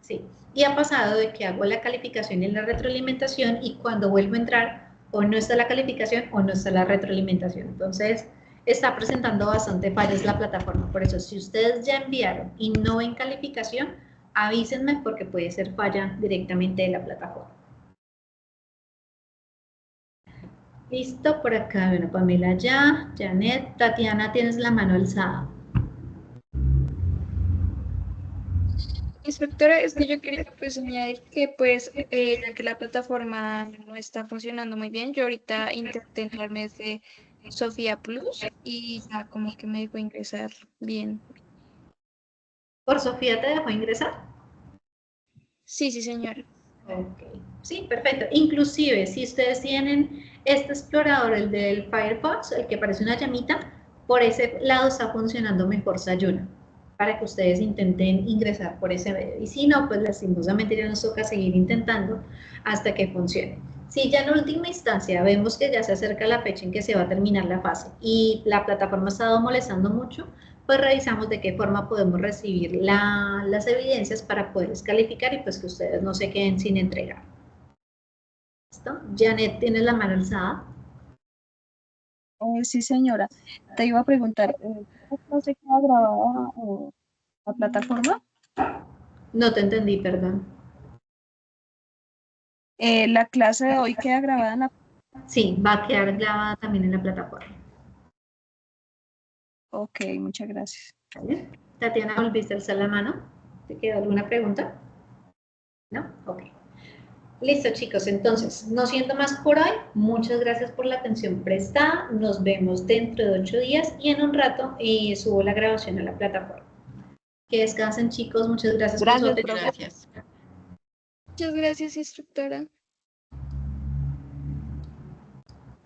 S1: Sí, y ha pasado de que hago la calificación y la retroalimentación y cuando vuelvo a entrar o no está la calificación o no está la retroalimentación. Entonces, está presentando bastante fallas la plataforma. Por eso, si ustedes ya enviaron y no ven calificación, avísenme porque puede ser falla directamente de la plataforma. Listo, por acá, bueno, Pamela ya, Janet, Tatiana, tienes la mano alzada.
S7: Inspectora, es que yo quería pues añadir que pues ya que la plataforma no está funcionando muy bien, yo ahorita intenté entrarme desde Sofía Plus y ya como que me dejó ingresar bien.
S1: ¿Por Sofía te dejó ingresar?
S7: Sí, sí, señora.
S1: Ok, sí, perfecto. Inclusive, si ustedes tienen este explorador, el del Firefox, el que parece una llamita, por ese lado está funcionando mejor Sayuna, para que ustedes intenten ingresar por ese medio. Y si no, pues lastimosamente ya nos toca seguir intentando hasta que funcione. Si ya en última instancia vemos que ya se acerca la fecha en que se va a terminar la fase y la plataforma ha estado molestando mucho, pues revisamos de qué forma podemos recibir las evidencias para poderles calificar y pues que ustedes no se queden sin entregar. ¿Listo? Janet, ¿tienes la mano alzada?
S5: Sí, señora. Te iba a preguntar, ¿esta clase queda grabada en la plataforma?
S1: No te entendí, perdón.
S5: La clase de hoy queda grabada en la...
S1: Sí, va a quedar grabada también en la plataforma.
S5: Ok, muchas gracias.
S1: ¿Vale? Tatiana, ¿volviste a alzar la mano? ¿Te quedó alguna pregunta? ¿No? Ok. Listo, chicos. Entonces, no siendo más por hoy, muchas gracias por la atención prestada. Nos vemos dentro de 8 días y en un rato subo la grabación a la plataforma. Que descansen, chicos. Muchas gracias por su
S6: Gracias,
S1: atención.
S6: profe.
S2: Gracias.
S7: Muchas gracias, instructora.